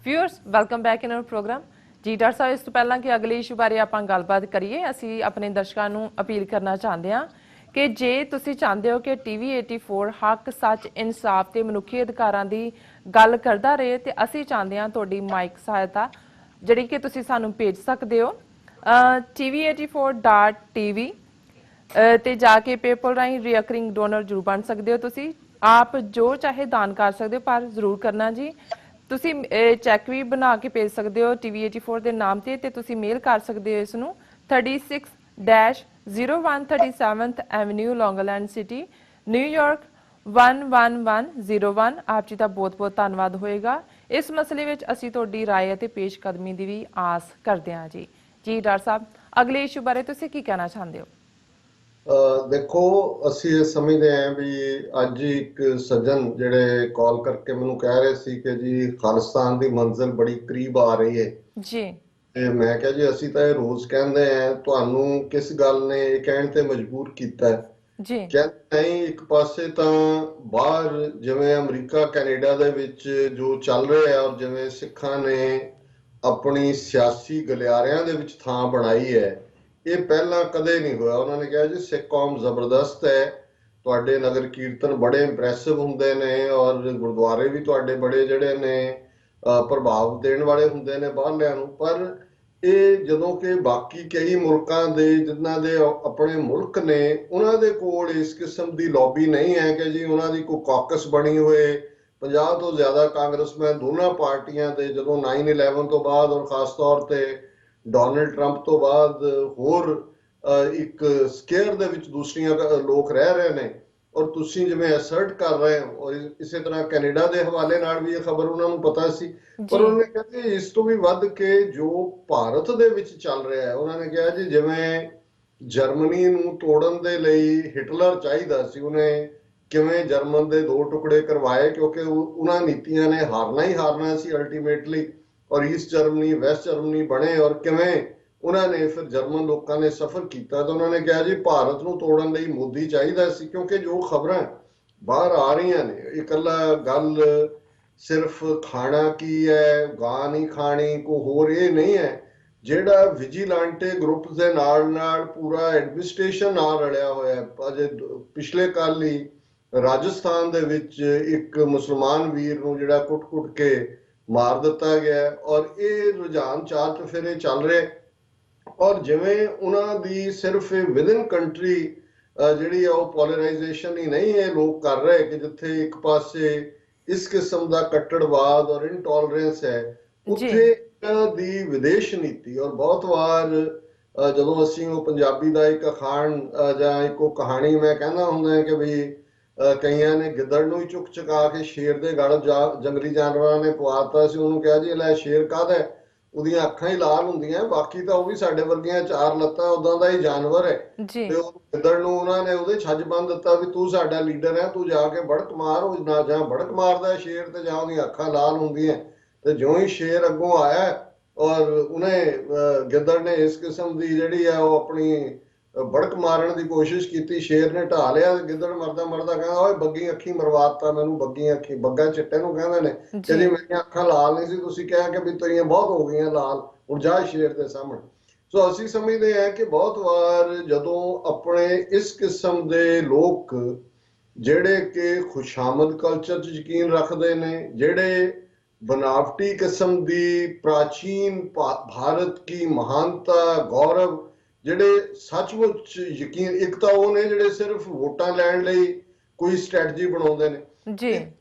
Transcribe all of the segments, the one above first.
Viewers welcome back in our program जी। Doctor साहब, इस तो पहला कि अगले इशू बारे ਆਪਾਂ ਗੱਲਬਾਤ ਕਰੀਏ, ਅਸੀਂ ਆਪਣੇ ਦਰਸ਼ਕਾਂ ਨੂੰ ਅਪੀਲ ਕਰਨਾ ਚਾਹੁੰਦੇ ਹਾਂ ਕਿ ਜੇ ਤੁਸੀਂ ਚਾਹੁੰਦੇ ਹੋ ਕਿ ਟੀਵੀ 84 ਹੱਕ ਸੱਚ ਇਨਸਾਫ ਤੇ ਮਨੁੱਖੀ ਅਧਿਕਾਰਾਂ ਦੀ ਗੱਲ ਕਰਦਾ ਰਹੇ ਤੇ ਅਸੀਂ ਚਾਹੁੰਦੇ ਹਾਂ ਤੁਹਾਡੀ ਮਾਈਕ ਸਹਾਇਤਾ ਜਿਹੜੀ ਕਿ ਤੁਸੀਂ ਸਾਨੂੰ ਭੇਜ ਸਕਦੇ ਹੋ tv84.tv ਤੇ ਜਾ ਕੇ ਪੇਪਲ ਰਾਹੀਂ ਰੀਅਕਰਿੰਗ ਡੋਨਰ ਜ਼ਰੂਰ ਬਣ ਸਕਦੇ ਹੋ। ਤੁਸੀਂ ਆਪ ਜੋ ਚਾਹੇ ਦਾਨ ਕਰ ਸਕਦੇ ਹੋ, ਪਰ ਜ਼ਰੂਰ ਕਰਨਾ ਜੀ। ਤੁਸੀਂ ਚੈੱਕ ਵੀ ਬਣਾ ਕੇ ਭੇਜ ਸਕਦੇ ਹੋ TV84 ਦੇ ਨਾਮ ਤੇ ਤੁਸੀਂ ਮੇਲ ਕਰ ਸਕਦੇ ਹੋ ਇਸ ਨੂੰ 36-0137th ਐਵਨਿਊ ਲੌਂਗਲੈਂਡ ਸਿਟੀ ਨਿਊਯਾਰਕ 11101। ਆਪ ਜੀ ਦਾ ਬਹੁਤ-ਬਹੁਤ ਧੰਨਵਾਦ ਹੋਏਗਾ। ਇਸ ਮਸਲੇ ਵਿੱਚ ਅਸੀਂ ਤੁਹਾਡੀ ਰਾਏ ਅਤੇ ਪੇਸ਼ਕਦਮੀ ਦੀ ਵੀ ਆਸ ਕਰਦੇ ਹਾਂ ਜੀ। ਡਾਕਟਰ ਸਾਹਿਬ, ਅਗਲੇ ਇਸ਼ੂ ਬਾਰੇ ਤੁਸੀਂ ਕੀ ਕਹਿਣਾ ਚਾਹੁੰਦੇ ਹੋ? देखो, ਅਸੀਂ ਇਹ ਸਮਝਦੇ ਹਾਂ ਵੀ ਅੱਜ ਇੱਕ ਸੱਜਣ ਜਿਹੜੇ ਕਾਲ ਕਰਕੇ ਮੈਨੂੰ ਕਹਿ ਰਹੇ ਸੀ ਕਿ ਜੀ ਖਾਲਿਸਤਾਨ ਦੀ ਮੰਜ਼ਿਲ ਬੜੀ ਕਰੀਬ ਆ ਰਹੀ ਹੈ ਜੀ। ਤੇ ਮੈਂ ਕਿਹਾ ਜੀ ਅਸੀਂ ਤਾਂ ਇਹ ਰੋਜ਼ ਕਹਿੰਦੇ ਆ, ਤੁਹਾਨੂੰ ਕਿਸ ਗੱਲ ਨੇ ਇਹ ਕਹਿਣ ਤੇ ਮਜਬੂਰ ਕੀਤਾ ਜੀ? ਕਹਿੰਦੇ ਨਹੀਂ, ਇੱਕ ਪਾਸੇ ਤਾਂ ਬਾਹਰ ਜਿਵੇਂ ਅਮਰੀਕਾ ਕੈਨੇਡਾ ਦੇ ਵਿੱਚ ਜੋ ਚੱਲ ਰਿਹਾ ਔਰ ਜਿਵੇਂ ਸਿੱਖਾਂ ਨੇ ਆਪਣੀ ਸਿਆਸੀ ਗਲਿਆਰਿਆਂ ਦੇ ਵਿੱਚ ਥਾਂ ਬਣਾਈ ਹੈ, ਇਹ ਪਹਿਲਾਂ ਕਦੇ ਨਹੀਂ ਹੋਇਆ। ਉਹਨਾਂ ਨੇ ਕਿਹਾ ਜੀ ਸਿੱਖ ਕੌਮ ਜ਼ਬਰਦਸਤ ਹੈ, ਤੁਹਾਡੇ ਨਗਰ ਕੀਰਤਨ ਬੜੇ ਇੰਪ੍ਰੈਸਿਵ ਹੁੰਦੇ ਨੇ ਔਰ ਗੁਰਦੁਆਰੇ ਵੀ ਤੁਹਾਡੇ ਬੜੇ ਜਿਹੜੇ ਨੇ ਪ੍ਰਭਾਵ ਦੇਣ ਵਾਲੇ ਹੁੰਦੇ ਨੇ ਬਾਹਰਲਿਆਂ ਨੂੰ। ਪਰ ਇਹ ਜਦੋਂ ਕਿ ਬਾਕੀ ਕਈ ਮੁਲਕਾਂ ਦੇ ਜਿਨ੍ਹਾਂ ਦੇ ਆਪਣੇ ਮੁਲਕ ਨੇ ਉਹਨਾਂ ਦੇ ਕੋਲ ਇਸ ਕਿਸਮ ਦੀ ਲੌਬੀ ਨਹੀਂ ਹੈ ਕਿ ਜੀ ਉਹਨਾਂ ਦੀ ਕੋਈ ਕਾਕਸ ਬਣੀ ਹੋਏ। 50 ਤੋਂ ਜ਼ਿਆਦਾ ਕਾਂਗਰਸਮੈਨ ਦੋਨਾਂ ਪਾਰਟੀਆਂ ਦੇ ਜਦੋਂ 9/11 ਤੋਂ ਬਾਅਦ ਔਰ ਖਾਸ ਤੌਰ ਤੇ ਡੋਨਲਡ ਟਰੰਪ ਤੋਂ ਬਾਅਦ ਹੋਰ ਇੱਕ ਸਕੇਅਰ ਦੇ ਵਿੱਚ ਦੂਸਰੀਆਂ ਲੋਕ ਰਹਿ ਰਹੇ ਨੇ ਔਰ ਤੁਸੀਂ ਜਿਵੇਂ ਅਸਰਟ ਕਰ ਰਹੇ ਹੋ ਔਰ ਇਸੇ ਤਰ੍ਹਾਂ ਕੈਨੇਡਾ ਦੇ ਹਵਾਲੇ ਨਾਲ ਵੀ ਇਹ ਖਬਰ ਉਹਨਾਂ ਨੂੰ ਪਤਾ ਸੀ। ਪਰ ਉਹਨੇ ਕਹਿੰਦੇ ਇਸ ਤੋਂ ਵੀ ਵੱਧ ਕੇ ਜੋ ਭਾਰਤ ਦੇ ਵਿੱਚ ਚੱਲ ਰਿਹਾ ਹੈ, ਉਹਨਾਂ ਨੇ ਕਿਹਾ ਜੀ ਜਿਵੇਂ ਜਰਮਨੀ ਨੂੰ ਤੋੜਨ ਦੇ ਲਈ ਹਿਟਲਰ ਚਾਹੀਦਾ ਸੀ, ਉਹਨੇ ਕਿਵੇਂ ਜਰਮਨ ਦੇ 2 ਟੁਕੜੇ ਕਰਵਾਏ ਕਿਉਂਕਿ ਉਹਨਾਂ ਨੀਤੀਆਂ ਨੇ ਹਾਰਨਾ ਹੀ ਹਾਰਨਾ ਸੀ ਅਲਟੀਮੇਟਲੀ ਔਰ ਈਸਟ ਜਰਮਨੀ ਵੈਸਟ ਜਰਮਨੀ ਬਣੇ ਔਰ ਕਿਵੇਂ ਉਹਨਾਂ ਨੇ ਫਿਰ ਜਰਮਨ ਲੋਕਾਂ ਨੇ ਸਫਰ ਕੀਤਾ। ਤਾਂ ਉਹਨਾਂ ਨੇ ਕਿਹਾ ਜੀ ਭਾਰਤ ਨੂੰ ਤੋੜਨ ਲਈ ਮੋਦੀ ਚਾਹੀਦਾ ਸੀ ਕਿਉਂਕਿ ਜੋ ਖਬਰਾਂ ਬਾਹਰ ਆ ਰਹੀਆਂ ਨੇ, ਇਕੱਲਾ ਗੱਲ ਸਿਰਫ ਖਾਣਾ ਕੀ ਹੈ, ਗਾਂ ਨਹੀਂ ਖਾਣੀ, ਕੋਈ ਹੋਰ ਇਹ ਨਹੀਂ ਹੈ। ਜਿਹੜਾ ਵਿਜੀਲਾਂਟੇ ਗਰੁੱਪ ਦੇ ਨਾਲ ਪੂਰਾ ਐਡਮਿਨਿਸਟ੍ਰੇਸ਼ਨ ਨਾਲ ਰਲਿਆ ਹੋਇਆ। ਅਜੇ ਪਿਛਲੇ ਕੱਲ ਹੀ ਰਾਜਸਥਾਨ ਦੇ ਵਿੱਚ ਇੱਕ ਮੁਸਲਮਾਨ ਵੀਰ ਨੂੰ ਜਿਹੜਾ ਕੁੱਟ ਕੇ ਮਾਰ ਦਿੱਤਾ ਗਿਆ ਔਰ ਇਹ ਰੁਝਾਨ ਚਾਰ ਚੁਫੇਰੇ ਚੱਲ ਰਹੇ ਔਰ ਜਿਵੇਂ ਉਹਨਾਂ ਦੀ ਸਿਰਫ ਵਿਦਨ ਕੰਟਰੀ ਜਿਹੜੀ ਆ ਉਹ ਪੋਲਰਾਈਜੇਸ਼ਨ ਹੀ ਨਹੀਂ ਇਹ ਲੋਕ ਕਰ ਰਹੇ ਕਿ ਜਿੱਥੇ ਇੱਕ ਪਾਸੇ ਇਸ ਕਿਸਮ ਦਾ ਕੱਟੜਵਾਦ ਔਰ ਇਨਟੋਲਰੈਂਸ ਹੈ, ਉੱਥੇ ਦੀ ਵਿਦੇਸ਼ ਨੀਤੀ। ਔਰ ਬਹੁਤ ਵਾਰ ਜਦੋਂ ਅਸੀਂ ਉਹ ਪੰਜਾਬੀ ਦਾ ਇੱਕ ਅਖਾਣ ਜਾਂ ਇੱਕ ਉਹ ਕਹਾਣੀ ਮੈਂ ਕਹਿੰਦਾ ਹੁੰਦਾ ਕਿ ਵੀ ਕਈਆਂ ਨੇ ਗਿੱਦੜ ਨੂੰ ਹੀ ਚੁਕਾ ਕੇ ਸ਼ੇਰ ਦੇ ਗਲ ਜੰਗਲੀ ਜਾਨਵਰਾਂ ਨੇ ਪਵਾਤਾ ਸੀ। ਉਹਨੂੰ ਕਿਹਾ ਜੀ ਲੈ ਸ਼ੇਰ ਕਾਹਦਾ, ਉਹਦੀਆਂ ਅੱਖਾਂ ਹੀ ਲਾਲ ਹੁੰਦੀਆਂ, ਬਾਕੀ ਤਾਂ ਉਹ ਵੀ ਸਾਡੇ ਵਰਗੀਆਂ 4 ਲੱਤਾਂ ਉਦਾਂ ਦਾ ਹੀ ਜਾਨਵਰ ਹੈ। ਤੇ ਉਹ ਗਿੱਦੜ ਨੂੰ ਉਹਨਾਂ ਨੇ ਉਹਦੇ ਛੱਜ ਬੰਨ ਦਿੱਤਾ ਵੀ ਤੂੰ ਸਾਡਾ ਲੀਡਰ ਹੈ, ਤੂੰ ਜਾ ਕੇ ਬੜਕ ਮਾਰ। ਉਹ ਨਾ ਜਾਂ ਬੜਕ ਮਾਰਦਾ ਸ਼ੇਰ ਤੇ ਜਾਂ ਉਹਦੀਆਂ ਅੱਖਾਂ ਲਾਲ ਹੁੰਦੀਆਂ। ਤੇ ਜਿਉਂ ਹੀ ਸ਼ੇਰ ਅੱਗੋਂ ਆਇਆ ਔਰ ਉਹਨੇ ਗਿੱਦੜ ਨੇ ਇਸ ਕਿਸਮ ਦੀ ਜਿਹੜੀ ਆ ਉਹ ਆਪਣੀ ਬੜਕ ਮਾਰਨ ਦੀ ਕੋਸ਼ਿਸ਼ ਕੀਤੀ, ਸ਼ੇਰ ਨੇ ਢਾ ਲਿਆ। ਗਿੱਦੜ ਮਰਦਾ ਕਹਿੰਦਾ ਓਏ ਬੱਗੀ ਅੱਖੀ ਮਰਵਾਤਾ ਮੈਨੂੰ, ਬੱਗੀ ਅੱਖੀ, ਬੱਗਾ ਚਿੱਟੇ ਨੂੰ ਕਹਿੰਦੇ ਨੇ, ਕਹਿੰਦੀ ਮੇਰੀਆਂ ਅੱਖਾਂ ਲਾਲ ਨਹੀਂ ਸੀ, ਤੁਸੀਂ ਕਿਹਾ ਕਿ ਵੀ ਤੇਰੀਆਂ ਬਹੁਤ ਹੋ ਗਈਆਂ ਲਾਲ, ਹੁਣ ਜਾ ਸ਼ੇਰ ਦੇ ਸਾਹਮਣੇ। ਸੋ ਅਸੀਂ ਸਮਝਦੇ ਹਾਂ ਕਿ ਬਹੁਤ ਵਾਰ ਜਦੋਂ ਆਪਣੇ ਇਸ ਕਿਸਮ ਦੇ ਲੋਕ ਜਿਹੜੇ ਕਿ ਖੁਸ਼ਾਮਦ ਕਲਚਰ 'ਚ ਯਕੀਨ ਰੱਖਦੇ ਨੇ, ਜਿਹੜੇ बनावटी किस्म की प्राचीन भारत की महानता गौरव ਜਿਹੜੇ ਸੱਚਮੁੱਚ ਯਕੀਨ, ਇੱਕ ਤਾਂ ਉਹ ਨੇ ਜਿਹੜੇ ਸਿਰਫ ਵੋਟਾਂ ਲੈਣ ਲਈ ਕੋਈ ਸਟ੍ਰੈਟਜੀ ਬਣਾਉਂਦੇ ਨੇ ਜੀ,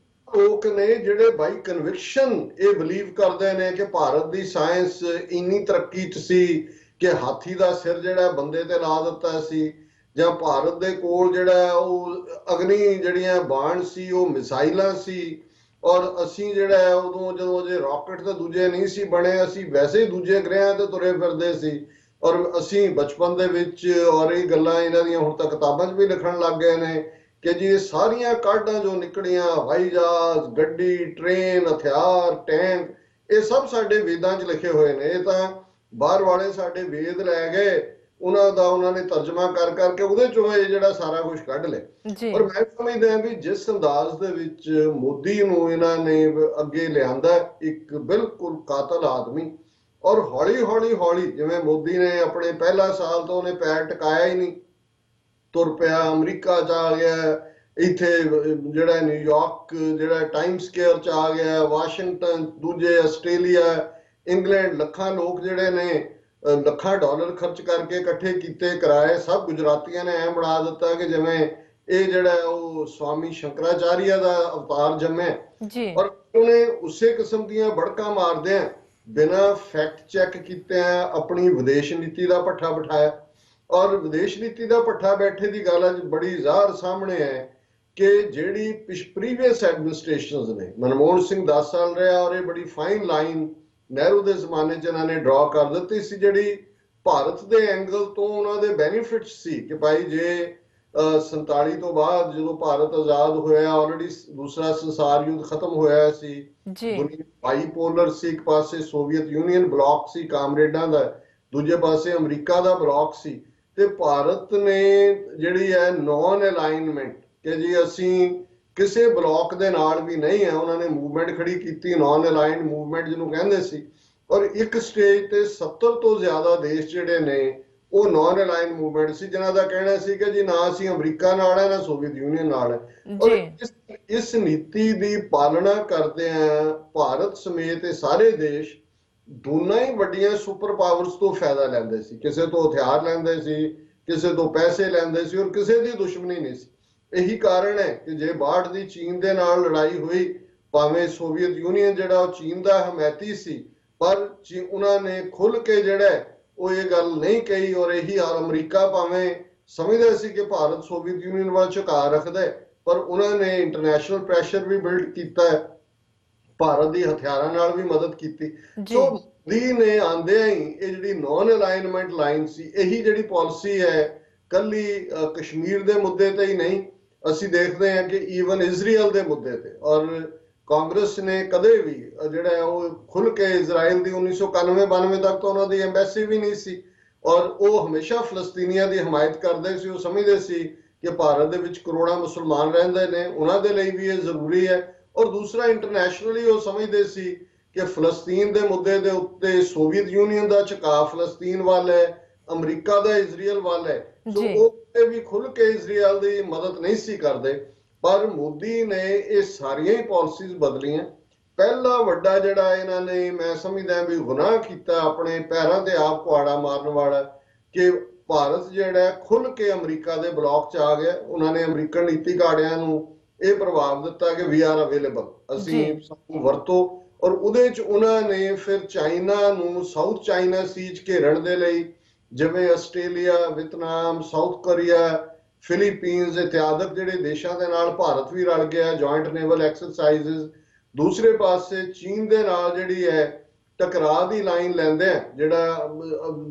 ਲੋਕ ਨੇ ਜਿਹੜੇ ਬਾਈ ਕਨਵਿਕਸ਼ਨ ਇਹ ਬਲੀਵ ਕਰਦੇ ਨੇ ਕਿ ਭਾਰਤ ਦੀ ਸਾਇੰਸ ਇੰਨੀ ਤਰੱਕੀ 'ਚ ਸੀ ਕਿ ਹਾਥੀ ਦਾ ਸਿਰ ਜਿਹੜਾ ਬੰਦੇ ਤੇ ਲਾ ਦਿੱਤਾ ਸੀ, ਜਾਂ ਭਾਰਤ ਦੇ ਕੋਲ ਜਿਹੜਾ ਉਹ ਅਗਨੀ ਜਿਹੜੀਆਂ ਬਾਣ ਸੀ ਉਹ ਮਿਸਾਈਲਾਂ ਸੀ ਔਰ ਅਸੀਂ ਜਿਹੜਾ ਉਦੋਂ ਜਦੋਂ ਅਜੇ ਰਾਕਟ ਤੇ ਦੂਜੇ ਨਹੀਂ ਸੀ ਬਣੇ, ਅਸੀਂ ਵੈਸੇ ਹੀ ਦੂਜੇ ਗ੍ਰਹਿਆਂ ਤੇ ਤੁਰੇ ਫਿਰਦੇ ਸੀ ਔਰ ਅਸੀਂ ਬਚਪਨ ਦੇ ਵਿੱਚ ਔਰ ਇਹ ਗੱਲਾਂ ਇਹਨਾਂ ਦੀਆਂ ਹੁਣ ਤਾਂ ਕਿਤਾਬਾਂ 'ਚ ਵੀ ਲਿਖਣ ਲੱਗ ਗਏ ਨੇ ਕਿ ਜੀ ਇਹ ਸਾਰੀਆਂ ਕਾਢਾਂ ਜੋ ਨਿਕਲੀਆਂ, ਹਵਾਈ ਜਹਾਜ਼, ਗੱਡੀ, ਟ੍ਰੇਨ, ਹਥਿਆਰ, ਟੈਂਕ, ਇਹ ਸਭ ਸਾਡੇ ਵੇਦਾਂ 'ਚ ਲਿਖੇ ਹੋਏ ਨੇ। ਇਹ ਤਾਂ ਬਾਹਰ ਵਾਲੇ ਸਾਡੇ ਵੇਦ ਲੈ ਗਏ ਉਹਨਾਂ ਦਾ ਉਹਨਾਂ ਨੇ ਤਰਜਮਾ ਕਰ ਕਰਕੇ ਉਹਦੇ ਚੋਂ ਇਹ ਜਿਹੜਾ ਸਾਰਾ ਕੁਝ ਕੱਢ ਲਿਆ। ਜੀ ਪਰ ਮੈਂ ਸਮਝਦਾ ਵੀ ਜਿਸ ਅੰਦਾਜ਼ ਦੇ ਵਿੱਚ ਮੋਦੀ ਨੂੰ ਇਹਨਾਂ ਨੇ ਅੱਗੇ ਲਿਆਂਦਾ, ਇੱਕ ਬਿਲਕੁਲ ਕਾਤਲ ਆਦਮੀ, ਔਰ ਹੌਲੀ ਹੌਲੀ ਹੌਲੀ ਜਿਵੇਂ ਮੋਦੀ ਨੇ ਆਪਣੇ ਪਹਿਲਾ ਸਾਲ ਤੋਂ ਉਹਨੇ ਪੈਰ ਟਿਕਾਇਆ ਹੀ ਨਹੀਂ, ਤੁਰ ਪਿਆ, ਅਮਰੀਕਾ ਚ ਆ ਗਿਆ, ਇੱਥੇ ਜਿਹੜਾ ਨਿਊਯਾਰਕ ਜਿਹੜਾ ਟਾਈਮ ਸਕੁਏਅਰ ਚ ਆ ਗਿਆ, ਵਾਸ਼ਿੰਗਟਨ, ਦੂਜੇ ਆਸਟ੍ਰੇਲੀਆ, ਇੰਗਲੈਂਡ, ਲੱਖਾਂ ਲੋਕ ਜਿਹੜੇ ਨੇ ਲੱਖਾਂ ਡਾਲਰ ਖਰਚ ਕਰਕੇ ਇਕੱਠੇ ਕੀਤੇ ਕਰਾਏ, ਸਭ ਗੁਜਰਾਤੀਆਂ ਨੇ ਐਂ ਬਣਾ ਦਿੱਤਾ ਕਿ ਜਿਵੇਂ ਇਹ ਜਿਹੜਾ ਉਹ ਸਵਾਮੀ ਸ਼ੰਕਰਾਚਾਰੀਆ ਦਾ ਅਵਤਾਰ ਜੰਮਿਆ। ਜੀ ਔਰ ਉਹਨੇ ਉਸੇ ਕਿਸਮ ਦੀਆਂ ਬੜਕਾਂ ਮਾਰਦਿਆਂ ਬਿਨਾਂ ਫੈਕਟ ਚੈੱਕ ਕੀਤਿਆਂ ਆਪਣੀ ਵਿਦੇਸ਼ ਨੀਤੀ ਦਾ ਪੱਠਾ ਬਿਠਾਇਆ। ਔਰ ਵਿਦੇਸ਼ ਨੀਤੀ ਦਾ ਪੱਠਾ ਬੈਠੇ ਦੀ ਗੱਲ ਅੱਜ ਬੜੀ ਜ਼ਾਹਰ ਸਾਹਮਣੇ ਹੈ ਕਿ ਜਿਹੜੀ ਪ੍ਰੀਵੀਅਸ ਐਡਮਿਨਿਸਟ੍ਰੇਸ਼ਨਸ ਨੇ, ਮਨਮੋਹਨ ਸਿੰਘ 10 ਸਾਲ ਰਿਹਾ ਔਰ ਇਹ ਬੜੀ ਫਾਈਨ ਲਾਈਨ ਨਹਿਰੂ ਦੇ ਜ਼ਮਾਨੇ 'ਚ ਇਹਨਾਂ ਨੇ ਡਰਾ ਕਰ ਦਿੱਤੀ ਸੀ, ਜਿਹੜੀ ਭਾਰਤ ਦੇ ਐਂਗਲ ਤੋਂ ਉਹਨਾਂ ਦੇ ਬੈਨੀਫਿਟਸ ਸੀ ਕਿ ਭਾਈ ਜੇ 47 ਤੋਂ ਬਾਅਦ ਜਦੋਂ ਭਾਰਤ ਆਜ਼ਾਦ ਹੋਇਆ, ਆਲਰੇਡੀ ਦੂਸਰਾ ਸੰਸਾਰ ਯੁੱਧ ਖਤਮ ਹੋਇਆ ਸੀ, ਦੁਨੀਆ ਬਾਈਪੋਲਰ ਸੀ, ਇੱਕ ਪਾਸੇ ਸੋਵੀਅਤ ਯੂਨੀਅਨ ਬਲਾਕ ਸੀ ਕਾਮਰੇਡਾਂ ਦਾ, ਦੂਜੇ ਪਾਸੇ ਅਮਰੀਕਾ ਦਾ ਬਲਾਕ ਸੀ, ਤੇ ਭਾਰਤ ਨੇ ਜਿਹੜੀ ਹੈ ਨੌਨ ਅਲਾਈਨਮੈਂਟ ਕਿ ਜੀ ਅਸੀਂ ਕਿਸੇ ਬਲਾਕ ਦੇ ਨਾਲ ਵੀ ਨਹੀਂ ਹੈ, ਉਹਨਾਂ ਨੇ ਮੂਵਮੈਂਟ ਖੜੀ ਕੀਤੀ, ਨੌਨ ਅਲਾਈਨਡ ਮੂਵਮੈਂਟ ਜਿਹਨੂੰ ਕਹਿੰਦੇ ਸੀ। ਔਰ ਇੱਕ ਸਟੇਜ ਤੇ 70 ਤੋਂ ਜ਼ਿਆਦਾ ਦੇਸ਼ ਜਿਹੜੇ ਨੇ ਉਹ ਨੌਨ ਅਲਾਈਨ ਮੂਵਮੈਂਟ ਸੀ, ਜਿਨ੍ਹਾਂ ਦਾ ਕਹਿਣਾ ਸੀ ਕਿ ਜੀ ਨਾ ਅਸੀਂ ਅਮਰੀਕਾ ਨਾਲ ਹੈ ਨਾ ਸੋਵੀਅਤ ਯੂਨੀਅਨ ਨਾਲ ਹੈ। ਔਰ ਇਸ ਨੀਤੀ ਦੀ ਪਾਲਣਾ ਕਰਦੇ ਆ ਭਾਰਤ ਸਮੇਤ ਇਹ ਸਾਰੇ ਦੇਸ਼ ਦੋਨਾਂ ਹੀ ਵੱਡੀਆਂ ਸੁਪਰ ਪਾਵਰਸ ਤੋਂ ਫਾਇਦਾ ਲੈਂਦੇ ਸੀ, ਕਿਸੇ ਤੋਂ ਹਥਿਆਰ ਲੈਂਦੇ ਸੀ, ਕਿਸੇ ਤੋਂ ਪੈਸੇ ਲੈਂਦੇ ਸੀ, ਔਰ ਕਿਸੇ ਦੀ ਦੁਸ਼ਮਣੀ ਨਹੀਂ ਸੀ। ਇਹੀ ਕਾਰਨ ਹੈ ਕਿ ਜੇ 62 ਦੀ ਚੀਨ ਦੇ ਨਾਲ ਲੜਾਈ ਹੋਈ, ਭਾਵੇਂ ਸੋਵੀਅਤ ਯੂਨੀਅਨ ਜਿਹੜਾ ਉਹ ਚੀਨ ਦਾ ਹਮਾਇਤੀ ਸੀ, ਪਰ ਉਹਨਾਂ ਨੇ ਖੁੱਲ ਕੇ ਜਿਹੜਾ ਉਹ ਇਹ ਗੱਲ ਨਹੀਂ ਕਹੀ। ਔਰ ਇਹੀ ਹਾਲ ਅਮਰੀਕਾ ਭਾਵੇਂ ਸਮਝਦਾ ਸੀ ਕਿ ਭਾਰਤ ਸੋਵੀਅਤ ਯੂਨੀਅਨ ਵੱਲ ਝੁਕਾਅ ਰੱਖਦਾ, ਪਰ ਉਹਨਾਂ ਨੇ ਇੰਟਰਨੈਸ਼ਨਲ ਪ੍ਰੈਸ਼ਰ ਵੀ ਬਿਲਡ ਕੀਤਾ ਹੈ, ਭਾਰਤ ਦੀ ਹਥਿਆਰਾਂ ਨਾਲ ਵੀ ਮਦਦ ਕੀਤੀ। ਸੋ ਮੋਦੀ ਨੇ ਆਂਦਿਆਂ ਹੀ ਇਹ ਜਿਹੜੀ ਨੌਨ ਅਲਾਈਨਮੈਂਟ ਲਾਈਨ ਸੀ, ਇਹੀ ਜਿਹੜੀ ਪਾਲਿਸੀ ਹੈ ਕੱਲੀ ਕਸ਼ਮੀਰ ਦੇ ਮੁੱਦੇ ਤੇ ਹੀ ਨਹੀਂ, ਅਸੀਂ ਦੇਖਦੇ ਹਾਂ ਕਿ ਈਵਨ ਇਜ਼ਰਾਈਲ ਦੇ ਮੁੱਦੇ ਤੇ, ਔਰ ਕਾਂਗਰਸ ਨੇ ਕਦੇ ਵੀ ਜਿਹੜਾ ਉਹ ਖੁੱਲ ਕੇ ਇਜ਼ਰਾਈਲ ਦੀ 1991-92 ਤੱਕ ਤਾਂ ਉਹਨਾਂ ਦੀ ਐਮਬੈਸੀ ਵੀ ਨਹੀਂ ਸੀ, ਔਰ ਉਹ ਹਮੇਸ਼ਾ ਫਲਸਤੀਨੀਆਂ ਦੀ ਹਮਾਇਤ ਕਰਦੇ ਸੀ। ਉਹ ਸਮਝਦੇ ਸੀ ਕਿ ਭਾਰਤ ਦੇ ਵਿੱਚ ਕਰੋੜਾਂ ਮੁਸਲਮਾਨ ਰਹਿੰਦੇ ਨੇ, ਉਹਨਾਂ ਦੇ ਲਈ ਵੀ ਇਹ ਜ਼ਰੂਰੀ ਹੈ। ਔਰ ਦੂਸਰਾ ਇੰਟਰਨੈਸ਼ਨਲੀ ਉਹ ਸਮਝਦੇ ਸੀ ਕਿ ਫਲਸਤੀਨ ਦੇ ਮੁੱਦੇ ਦੇ ਉੱਤੇ ਸੋਵੀਅਤ ਯੂਨੀਅਨ ਦਾ ਝੁਕਾਅ ਫਲਸਤੀਨ ਵੱਲ ਹੈ, ਅਮਰੀਕਾ ਦਾ ਇਜ਼ਰਾਈਲ ਵੱਲ ਹੈ। ਸੋ ਉਹ ਵੀ ਖੁੱਲ ਕੇ ਇਜ਼ਰਾਈਲ ਦੀ ਮਦਦ ਨਹੀਂ ਸੀ ਕਰਦੇ। ਪਰ ਮੋਦੀ ਨੇ ਇਹ ਸਾਰੀਆਂ ਹੀ ਪਾਲਿਸੀਜ਼ ਬਦਲੀਆਂ। ਪਹਿਲਾ ਵੱਡਾ ਜਿਹੜਾ ਇਹਨਾਂ ਨੇ ਮੈਂ ਸਮਝਦਾ ਵੀ ਗੁਨਾਹ ਕੀਤਾ, ਆਪਣੇ ਪੈਰਾਂ ਤੇ ਆਪ ਕੁਹਾੜਾ ਮਾਰਨ ਵਾਲਾ, ਕਿ ਭਾਰਤ ਜਿਹੜਾ ਖੁੱਲ ਕੇ ਅਮਰੀਕਾ ਦੇ ਬਲਾਕ 'ਚ ਆ ਗਿਆ। ਉਹਨਾਂ ਨੇ ਅਮਰੀਕਨ ਨੀਤੀ ਘਾੜਿਆਂ ਨੂੰ ਇਹ ਪ੍ਰਭਾਵ ਦਿੱਤਾ ਕਿ ਵੀ ਆਰ ਅਵੇਲੇਬਲ, ਅਸੀਂ ਸਾਨੂੰ ਵਰਤੋ। ਔਰ ਉਹਦੇ 'ਚ ਉਹਨਾਂ ਨੇ ਫਿਰ ਚਾਈਨਾ ਨੂੰ ਸਾਊਥ ਚਾਈਨਾ ਸੀ 'ਚ ਘੇਰਣ ਦੇ ਲਈ, ਜਿਵੇਂ Australia, Vietnam, South Korea, Philippines ਇਤਿਆਦਿਕ ਜਿਹੜੇ ਦੇਸ਼ਾਂ ਦੇ ਨਾਲ ਭਾਰਤ ਵੀ ਰਲ ਗਿਆ, ਜੁਆਇੰਟ ਨੇਵਲ ਐਕਸਰਸਾਈਜ਼ਸ। ਦੂਸਰੇ ਪਾਸੇ ਚੀਨ ਦੇ ਨਾਲ ਜਿਹੜੀ ਹੈ ਟਕਰਾਅ ਦੀ ਲਾਈਨ ਲੈਂਦੇ ਆ, ਜਿਹੜਾ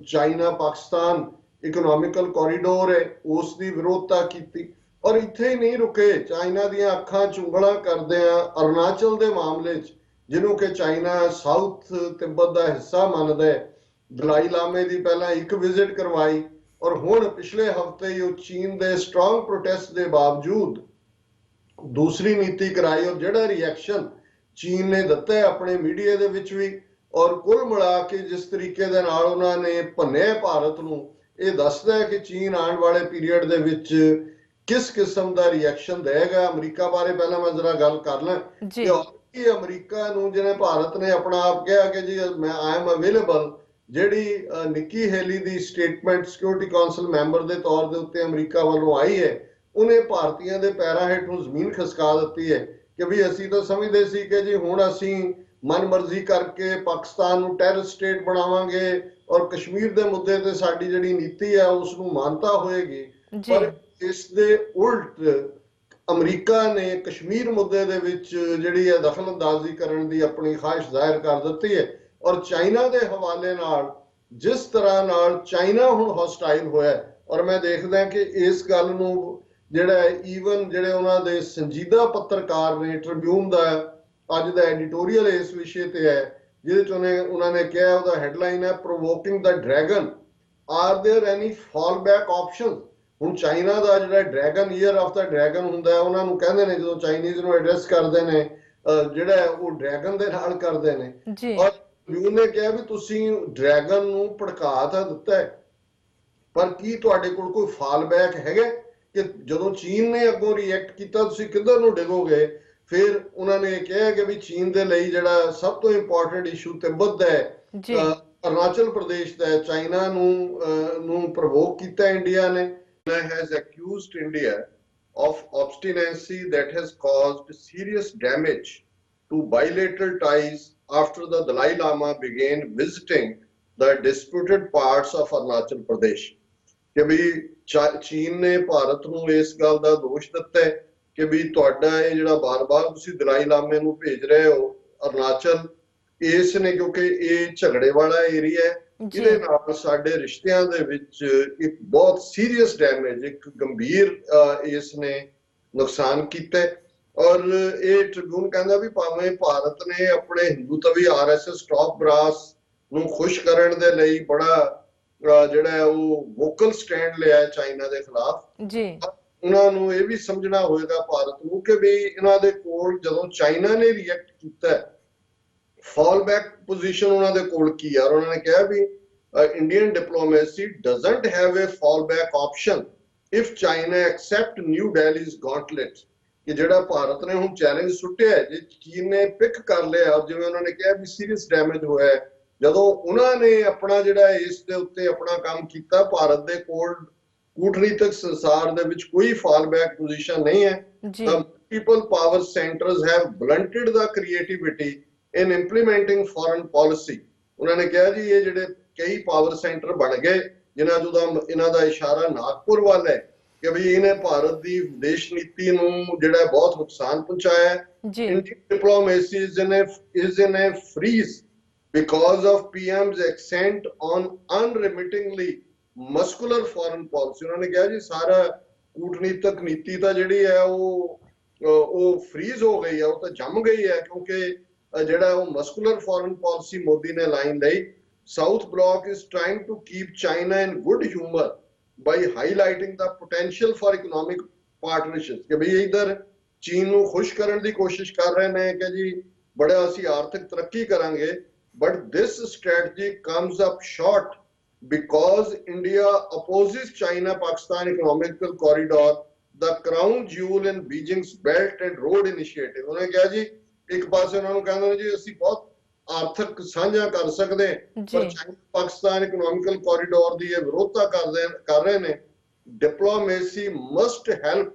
ਚਾਈਨਾ ਪਾਕਿਸਤਾਨ ਇਕਨੋਮਿਕਲ ਕੋਰੀਡੋਰ ਹੈ, ਉਸ ਦੀ ਵਿਰੋਧਤਾ ਕੀਤੀ। ਔਰ ਇੱਥੇ ਹੀ ਨਹੀਂ ਰੁਕੇ, ਚਾਈਨਾ ਦੀਆਂ ਅੱਖਾਂ ਚੁੰਗਲਾਂ ਕਰਦੇ ਆ ਅਰੁਣਾਚਲ ਦੇ ਮਾਮਲੇ 'ਚ, ਜਿਹਨੂੰ ਕਿ ਚਾਈਨਾ ਸਾਊਥ ਤਿੱਬਤ ਦਾ ਹਿੱਸਾ ਮੰਨਦਾ ਹੈ। ਦਲਾਈ ਲਾਮੇ ਦੀ ਪਹਿਲਾਂ ਇੱਕ ਵਿਜ਼ਿਟ ਕਰਵਾਈ, ਔਰ ਹੁਣ ਪਿਛਲੇ ਹਫ਼ਤੇ ਹੀ ਉਹ ਚੀਨ ਦੇ ਸਟਰੋਂਗ ਪ੍ਰੋਟੈਸਟ ਦੇ ਬਾਵਜੂਦ ਦੂਸਰੀ ਨੀਤੀ ਕਰਾਈ। ਔਰ ਜਿਹੜਾ ਰਿਐਕਸ਼ਨ ਚੀਨ ਨੇ ਦਿੱਤਾ ਆਪਣੇ ਮੀਡੀਆ ਦੇ ਵਿੱਚ ਵੀ, ਔਰ ਕੁੱਲ ਮਿਲਾ ਕੇ ਜਿਸ ਤਰੀਕੇ ਦੇ ਨਾਲ ਉਹਨਾਂ ਨੇ ਭੰਨਿਆ ਭਾਰਤ ਨੂੰ, ਇਹ ਦੱਸਦਾ ਹੈ ਕਿ ਚੀਨ ਆਉਣ ਵਾਲੇ ਪੀਰੀਅਡ ਦੇ ਵਿੱਚ ਕਿਸ ਕਿਸਮ ਦਾ ਰਿਐਕਸ਼ਨ ਦੇਗਾ। ਅਮਰੀਕਾ ਬਾਰੇ ਪਹਿਲਾਂ ਮੈਂ ਜ਼ਰਾ ਗੱਲ ਕਰ ਲਾਂ ਕਿ ਅਮਰੀਕਾ ਨੂੰ ਜਿਹਨੇ ਭਾਰਤ ਨੇ ਆਪਣਾ ਆਪ ਕਿਹਾ ਕਿ ਜੀ ਮੈਂ ਆਈ ਐਮ ਅਵੇਲੇਬਲ, ਜਿਹੜੀ ਨਿੱਕੀ ਹੇਲੀ ਦੀ ਸਟੇਟਮੈਂਟ ਸਿਕਿਉਰਿਟੀ ਕਾਉਂਸਲ ਮੈਂਬਰ ਦੇ ਤੌਰ ਦੇ ਉੱਤੇ ਅਮਰੀਕਾ ਵੱਲੋਂ ਆਈ ਹੈ, ਉਹਨੇ ਭਾਰਤੀਆਂ ਦੇ ਪੈਰਾਂ ਹੇਠੋਂ ਜ਼ਮੀਨ ਖਿਸਕਾ ਦਿੱਤੀ ਹੈ ਕਿ ਵੀ ਅਸੀਂ ਤਾਂ ਸਮਝਦੇ ਸੀ ਕਿ ਜੀ ਹੁਣ ਅਸੀਂ ਮਨਮਰਜ਼ੀ ਕਰਕੇ ਪਾਕਿਸਤਾਨ ਨੂੰ ਟੈਰਰਿਸਟ ਸਟੇਟ ਬਣਾਵਾਂਗੇ ਔਰ ਕਸ਼ਮੀਰ ਦੇ ਮੁੱਦੇ ਤੇ ਸਾਡੀ ਜਿਹੜੀ ਨੀਤੀ ਹੈ ਉਸ ਨੂੰ ਮਾਨਤਾ ਹੋਏਗੀ। ਪਰ ਇਸ ਦੇ ਉਲਟ ਅਮਰੀਕਾ ਨੇ ਕਸ਼ਮੀਰ ਮੁੱਦੇ ਦੇ ਵਿੱਚ ਜਿਹੜੀ ਹੈ ਦਖਲਅੰਦਾਜ਼ੀ ਕਰਨ ਦੀ ਆਪਣੀ ਖਾਹਿਸ਼ ਜ਼ਾਹਿਰ ਕਰ ਦਿੱਤੀ ਹੈ। ਔਰ ਚਾਈਨਾ ਦੇ ਹਵਾਲੇ ਨਾਲ ਜਿਸ ਤਰ੍ਹਾਂ ਨਾਲ ਚਾਈਨਾ ਹੁਣ ਹੌਸਟਾਈਲ ਹੋਇਆ, ਔਰ ਮੈਂ ਦੇਖਦਾ ਕਿ ਇਸ ਗੱਲ ਨੂੰ ਜਿਹੜਾ ਈਵਨ ਜਿਹੜੇ ਉਹਨਾਂ ਦੇ ਸੰਜੀਦਾ ਪੱਤਰਕਾਰ ਨੇ, ਟ੍ਰਿਬਿਊਨ ਦਾ ਅੱਜ ਦਾ ਐਡੀਟੋਰੀਅਲ ਇਸ ਵਿਸ਼ੇ ਤੇ ਹੈ, ਜਿਹਦੇ 'ਚ ਉਹਨਾਂ ਨੇ ਕਿਹਾ, ਉਹਦਾ ਹੈਡਲਾਈਨ ਹੈ provoking the dragon, are there any fall back option? ਹੁਣ ਚਾਈਨਾ ਦਾ ਜਿਹੜਾ dragon year of the dragon ਹੁੰਦਾ ਹੈ, ਉਹਨਾਂ ਨੂੰ ਕਹਿੰਦੇ ਨੇ ਜਦੋਂ ਚਾਈਨੀਜ਼ ਨੂੰ ਐਡਰੈਸ ਕਰਦੇ ਨੇ, ਜਿਹੜਾ ਉਹ ਡਰੈਗਨ ਦੇ ਨਾਲ ਕਰਦੇ ਨੇ। ਜੀ ਔਰ ਯੂ ਨੇ ਕਿਹਾ ਵੀ ਤੁਸੀਂ ਡਰੈਗਨ ਨੂੰ ਭੜਕਾ ਤਾਂ ਦਿੱਤਾ ਹੈ, ਪਰ ਕੀ ਤੁਹਾਡੇ ਕੋਲ ਕੋਈ ਫਾਲ ਬੈਕ ਹੈਗਾ ਕਿ ਜਦੋਂ ਚੀਨ ਨੇ ਅੱਗੋਂ ਰਿਐਕਟ ਕੀਤਾ ਤੁਸੀਂ ਕਿੱਧਰ ਨੂੰ ਡਿੱਗੋਗੇ? ਫਿਰ ਉਹਨਾਂ ਨੇ ਕਿਹਾ ਕਿ ਵੀ ਚੀਨ ਦੇ ਲਈ ਜਿਹੜਾ ਸਭ ਤੋਂ ਇੰਪੋਰਟੈਂਟ ਇਸ਼ੂ ਤਿੱਬਤ ਦਾ ਹੈ, ਜੀ ਅਰੁਣਾਚਲ ਪ੍ਰਦੇਸ਼ ਦਾ ਹੈ। ਚਾਈਨਾ ਨੂੰ ਪ੍ਰਵੋਕ ਕੀਤਾ ਇੰਡੀਆ ਨੇ। has accused India of obstinacy that has caused serious damage to bilateral ties after the Dalai Lama began visiting the disputed parts of Arunachal Pradesh। ਕਿ ਵੀ ਚੀਨ ਨੇ ਭਾਰਤ ਨੂੰ ਇਸ ਗੱਲ ਦਾ ਦੋਸ਼ ਦਿੱਤਾ ਹੈ ਕਿ ਵੀ ਤੁਹਾਡਾ ਇਹ ਜਿਹੜਾ ਬਾਰ-ਬਾਰ ਤੁਸੀਂ ਦਲਾਈ ਲਾਮੇ ਨੂੰ ਭੇਜ ਰਹੇ ਹੋ ਅਰੁਣਾਚਲ, ਇਸ ਨੇ ਕਿਉਂਕਿ ਇਹ ਝਗੜੇ ਵਾਲਾ ਏਰੀਆ ਹੈ, ਇਹਦੇ ਨਾਲ ਸਾਡੇ ਰਿਸ਼ਤਿਆਂ ਦੇ ਵਿੱਚ ਇੱਕ ਬਹੁਤ ਸੀਰੀਅਸ ਡੈਮੇਜ, ਇੱਕ ਗੰਭੀਰ ਇਸ ਨੇ ਨੁਕਸਾਨ ਕੀਤਾ। ਔਰ ਇਹ ਟ੍ਰਿਬਿਊਨ ਕਹਿੰਦਾ ਵੀ ਭਾਵੇਂ ਭਾਰਤ ਨੇ ਆਪਣੇ ਹਿੰਦੂਤਵੀ RSS ਟੌਪ ਬ੍ਰਾਸ ਨੂੰ ਖੁਸ਼ ਕਰਨ ਦੇ ਲਈ ਬੜਾ ਜਿਹੜਾ ਉਹ ਵੋਕਲ ਸਟੈਂਡ ਲਿਆ ਚਾਈਨਾ ਦੇ ਖਿਲਾਫ, ਜੀ ਉਹਨਾਂ ਨੂੰ ਇਹ ਵੀ ਸਮਝਣਾ ਹੋਏਗਾ ਭਾਰਤ ਨੂੰ ਕਿ ਵੀ ਇਹਨਾਂ ਦੇ ਕੋਲ ਜਦੋਂ ਚਾਈਨਾ ਨੇ ਰਿਐਕਟ ਕੀਤਾ, ਫਾਲ ਬੈਕ ਪੋਜੀਸ਼ਨ ਉਹਨਾਂ ਦੇ ਕੋਲ ਕੀ ਆ। ਉਹਨਾਂ ਨੇ ਕਿਹਾ ਵੀ Indian diplomacy doesn't have a fall back option if China accept New Delhi's gauntlet. ਕਿ ਜਿਹੜਾ ਭਾਰਤ ਨੇ ਹੁਣ ਚੈਲੰਜ ਸੁੱਟਿਆ, ਜੇ ਚੀਨ ਨੇ ਪਿਕ ਕਰ ਲਿਆ, ਜਿਵੇਂ ਉਹਨਾਂ ਨੇ ਕਿਹਾ ਵੀ ਸੀਰੀਅਸ ਡੈਮੇਜ ਹੋਇਆ, ਜਦੋਂ ਉਹਨਾਂ ਨੇ ਆਪਣਾ ਜਿਹੜਾ ਇਸ ਦੇ ਉੱਤੇ ਆਪਣਾ ਕੰਮ ਕੀਤਾ, ਭਾਰਤ ਦੇ ਕੋਲ ਕੂਟਨੀਤਿਕ ਸੰਸਾਰ ਦੇ ਵਿੱਚ ਕੋਈ ਫਾਲ ਬੈਕ ਪੋਜੀਸ਼ਨ ਨਹੀਂ ਹੈ। Multiple power centres have blunted the creativity in implementing foreign policy. ਉਹਨਾਂ ਨੇ ਕਿਹਾ ਜੀ ਇਹ ਜਿਹੜੇ ਕਈ ਪਾਵਰ ਸੈਂਟਰ ਬਣ ਗਏ ਜਿਨ੍ਹਾਂ ਦਾ ਇਹਨਾਂ ਦਾ ਇਸ਼ਾਰਾ ਨਾਗਪੁਰ ਵੱਲ ਹੈ ਕਿ ਵੀ ਇਹਨੇ ਭਾਰਤ ਦੀ ਵਿਦੇਸ਼ ਨੀਤੀ ਨੂੰ ਜਿਹੜਾ ਬਹੁਤ ਨੁਕਸਾਨ ਪਹੁੰਚਾਇਆ ਹੈ। Indian diplomacy is in a freeze because of PM's accent on unremittingly muscular foreign policy। ਉਹਨਾਂ ਨੇ ਕਿਹਾ ਜੀ ਸਾਰਾ ਕੂਟਨੀਤਿਕ ਨੀਤੀ ਤਾਂ ਜਿਹੜੀ ਹੈ ਉਹ ਫਰੀਜ਼ ਹੋ ਗਈ ਹੈ, ਉਹ ਤਾਂ ਜੰਮ ਗਈ ਹੈ, ਕਿਉਂਕਿ ਜਿਹੜਾ ਉਹ ਮਸਕੂਲਰ ਫੋਰਨ ਪਾਲਿਸੀ ਮੋਦੀ ਨੇ ਲਾਈਨ ਲਈ। South block is trying to keep China in good humor by highlighting the potential for economic partnerships। ਕਿ ਵੀ ਇਧਰ ਚੀਨ ਨੂੰ ਖੁਸ਼ ਕਰਨ ਦੀ ਕੋਸ਼ਿਸ਼ ਕਰ ਰਹੇ ਨੇ ਕਿ ਜੀ ਬੜਾ ਅਸੀਂ ਆਰਥਿਕ ਤਰੱਕੀ ਕਰਾਂਗੇ, but this strategy comes up short because India opposes China-Pakistan economic corridor, the crown jewel in Beijing's Belt and Road Initiative। ਉਹਨੇ ਕਿਹਾ ਜੀ ਇੱਕ ਪਾਸੇ ਉਹਨਾਂ ਨੂੰ ਕਹਿੰਦੇ ਨੇ ਜੀ ਅਸੀਂ ਬਹੁਤ ਆਰਥਿਕ ਸਾਂਝਾ ਕਰ ਸਕਦੇ, ਪਰ ਚਾਈਨਾ ਪਾਕਿਸਤਾਨ ਇਕਨੋਮਿਕਲ ਕੋਰੀਡੋਰ ਦੀ ਇਹ ਵਿਰੋਧਤਾ ਕਰ ਰਹੇ ਨੇ। Diplomacy must help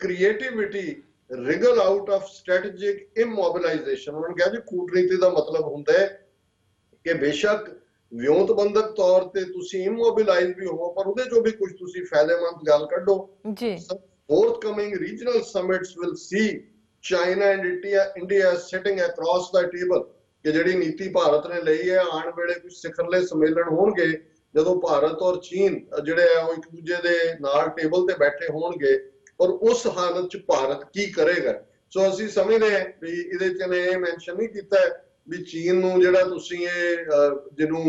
creativity wriggle out of strategic immobilisation. ਉਹਨਾਂ ਨੇ ਕਿਹਾ ਜੀ ਕੂਟਨੀਤੀ ਦਾ ਮਤਲਬ ਹੁੰਦਾ ਹੈ ਕਿ ਬੇਸ਼ੱਕ ਵਿਉਂਤਬੰਦਕ ਤੌਰ ਤੇ ਤੁਸੀਂ ਇਮੋਬਿਲਾਈਜ਼ ਵੀ ਹੋ, ਪਰ ਉਹਦੇ ਚੋਂ ਵੀ ਕੁਝ ਤੁਸੀਂ ਫਾਇਦੇਮੰਦ ਗੱਲ ਕੱਢੋ। ਜੀ forthcoming regional summits will see China and India sitting across the table। ਕਿ ਜਿਹੜੀ ਨੀਤੀ ਭਾਰਤ ਨੇ ਲਈ ਹੈ, ਆਉਣ ਵੇਲੇ ਕੁਝ ਸਿਖਰਲੇ ਸੰਮੇਲਨ ਹੋਣਗੇ ਜਦੋਂ ਭਾਰਤ ਔਰ ਚੀਨ ਜਿਹੜੇ ਆ ਉਹ ਇੱਕ ਦੂਜੇ ਦੇ ਨਾਲ ਟੇਬਲ ਤੇ ਬੈਠੇ ਹੋਣਗੇ, ਔਰ ਉਸ ਹਾਲਤ 'ਚ ਭਾਰਤ ਕੀ ਕਰੇਗਾ। ਸੋ ਅਸੀਂ ਸਮਝਦੇ ਹਾਂ ਵੀ ਇਹਦੇ 'ਚ ਨੇ ਇਹ ਮੈਂਸ਼ਨ ਨਹੀਂ ਕੀਤਾ ਵੀ ਚੀਨ ਨੂੰ ਜਿਹੜਾ ਤੁਸੀਂ ਇਹ ਜਿਹਨੂੰ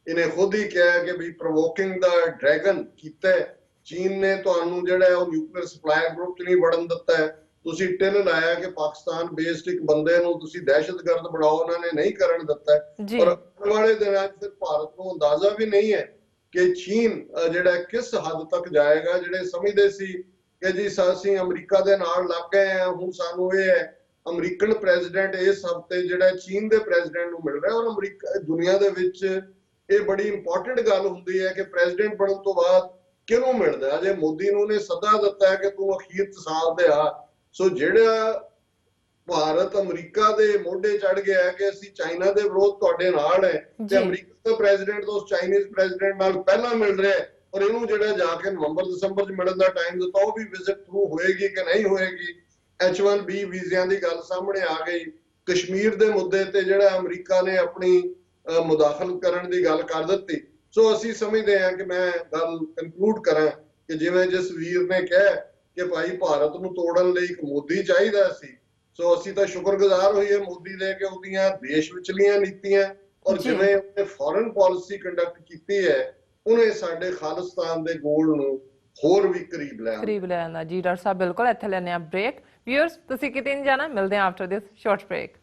ਇਹਨੇ ਖੁਦ ਹੀ ਕਿਹਾ ਕਿ ਵੀ ਪ੍ਰੋਵੋਕਿੰਗ ਦਾ ਡਰੈਗਨ ਕੀਤਾ, ਚੀਨ ਨੇ ਤੁਹਾਨੂੰ ਜਿਹੜਾ ਉਹ ਨਿਊਕਲੀਅਰ ਸਪਲਾਈ ਗਰੁੱਪ 'ਚ ਨਹੀਂ ਵੜਨ ਦਿੱਤਾ ਹੈ। ਤੁਸੀਂ ਟਿਲ ਲਾਇਆ ਕਿ ਪਾਕਿਸਤਾਨ ਬੇਸਡ ਇੱਕ ਬੰਦੇ ਨੂੰ ਤੁਸੀਂ ਦਹਿਸ਼ਤਗਰਦ ਬਣਾਓ, ਉਹਨਾਂ ਨੇ ਨਹੀਂ ਕਰਨ ਦਿੱਤਾ। ਔਰ ਆਉਣ ਵਾਲੇ ਦਿਨਾਂ 'ਚ ਫਿਰ ਭਾਰਤ ਨੂੰ ਅੰਦਾਜ਼ਾ ਵੀ ਨਹੀਂ ਹੈ ਕਿ ਚੀਨ ਜਿਹੜਾ ਕਿਸ ਹੱਦ ਤੱਕ ਜਾਏਗਾ। ਜਿਹੜੇ ਸਮਝਦੇ ਸੀ ਕਿ ਜੀ ਅਸੀਂ ਅਮਰੀਕਾ ਦੇ ਨਾਲ ਲੱਗ ਗਏ ਆ, ਹੁਣ ਸਾਨੂੰ ਇਹ ਹੈ ਅਮਰੀਕਨ ਪ੍ਰੈਜ਼ੀਡੈਂਟ ਇਸ ਹਫ਼ਤੇ ਜਿਹੜਾ ਚੀਨ ਦੇ ਪ੍ਰੈਜ਼ੀਡੈਂਟ ਨੂੰ ਮਿਲ ਰਿਹਾ। ਔਰ ਅਮਰੀਕਾ ਦੁਨੀਆ ਦੇ ਵਿੱਚ ਇਹ ਬੜੀ ਇੰਪੋਰਟੈਂਟ ਗੱਲ ਹੁੰਦੀ ਹੈ ਕਿ ਪ੍ਰੈਜ਼ੀਡੈਂਟ ਬਣਨ ਤੋਂ ਬਾਅਦ ਕਿਹਨੂੰ ਮਿਲਦਾ। ਅਜੇ ਮੋਦੀ ਨੂੰ ਨੇ ਸੱਦਾ ਦਿੱਤਾ ਹੈ ਕਿ ਤੂੰ ਅਖੀਰ ਸਾਲ ਦੇ ਆ। ਸੋ ਜਿਹੜਾ ਭਾਰਤ ਅਮਰੀਕਾ ਦੇ ਮੋਢੇ ਚੜ ਗਿਆ ਕਿ ਅਸੀਂ ਚਾਈਨਾ ਦੇ ਵਿਰੋਧ ਤੁਹਾਡੇ ਨਾਲ ਹੈ, ਤੇ ਅਮਰੀਕਾ ਦਾ ਪ੍ਰੈਜ਼ੀਡੈਂਟ ਤੋਂ ਚਾਈਨੀਜ਼ ਪ੍ਰੈਜ਼ੀਡੈਂਟ ਨਾਲ ਪਹਿਲਾਂ ਮਿਲ ਰਿਹਾ, ਔਰ ਇਹਨੂੰ ਜਿਹੜਾ ਜਾ ਕੇ ਨਵੰਬਰ ਦਸੰਬਰ 'ਚ ਮਿਲਣ ਦਾ ਟਾਈਮ ਦਿੱਤਾ, ਉਹ ਵੀ ਵਿਜ਼ਿਟ ਥਰੂ ਹੋਏਗੀ ਕਿ ਨਹੀਂ ਹੋਏਗੀ। H1B ਵੀਜ਼ਿਆਂ ਦੀ ਗੱਲ ਸਾਹਮਣੇ ਆ ਗਈ। ਕਸ਼ਮੀਰ ਦੇ ਮੁੱਦੇ ਤੇ ਜਿਹੜਾ ਅਮਰੀਕਾ ਨੇ ਆਪਣੀ ਮੁਦਾਖਲਤ ਕਰਨ ਦੀ ਗੱਲ ਕਰ ਦਿੱਤੀ। ਸੋ ਅਸੀਂ ਸਮਝਦੇ ਹਾਂ ਕਿ ਮੈਂ ਗੱਲ ਕੰਕਲੂਡ ਕਰਾਂ ਕਿ ਜਿਵੇਂ ਜਿਸ ਵੀਰ ਨੇ ਕਿਹਾ ਕਿ ਭਾਈ ਭਾਰਤ ਨੂੰ ਤੋੜਨ ਲਈ ਇੱਕ ਮੋਦੀ ਚਾਹੀਦਾ ਸੀ, ਸੋ ਅਸੀਂ ਤਾਂ ਸ਼ੁਕਰਗੁਜ਼ਾਰ ਹੋਈਏ ਮੋਦੀ ਦੇ ਕਿ ਉਹਦੀਆਂ ਦੇਸ਼ ਵਿਚਲੀਆਂ ਨੀਤੀਆਂ ਔਰ ਜਿਵੇਂ ਉਹਨੇ ਫੋਰਨ ਪਾਲਿਸੀ ਕੰਡਕਟ ਕੀਤੀ ਹੈ, ਉਹਨੇ ਸਾਡੇ ਖਾਲਿਸਤਾਨ ਦੇ ਗੋਲ ਨੂੰ ਹੋਰ ਵੀ ਕਰੀਬ ਲੈ ਆਉਂਦਾ। ਕਰੀਬ ਲੈ ਆਉਂਦਾ। ਜੀ ਡਾਕਟਰ ਸਾਹਿਬ ਬਿਲਕੁਲ। ਇੱਥੇ ਲੈਂਦੇ ਆ ਬ੍ਰੇਕ। ਵਿਊਅਰਸ ਤੁਸੀਂ ਕਿਤੇ ਨਹੀਂ ਜਾਣਾ, ਮਿਲਦੇ ਆ ਆਫਟਰ ਦਿਸ ਸ਼ਾਰਟ ਬ੍ਰੇਕ।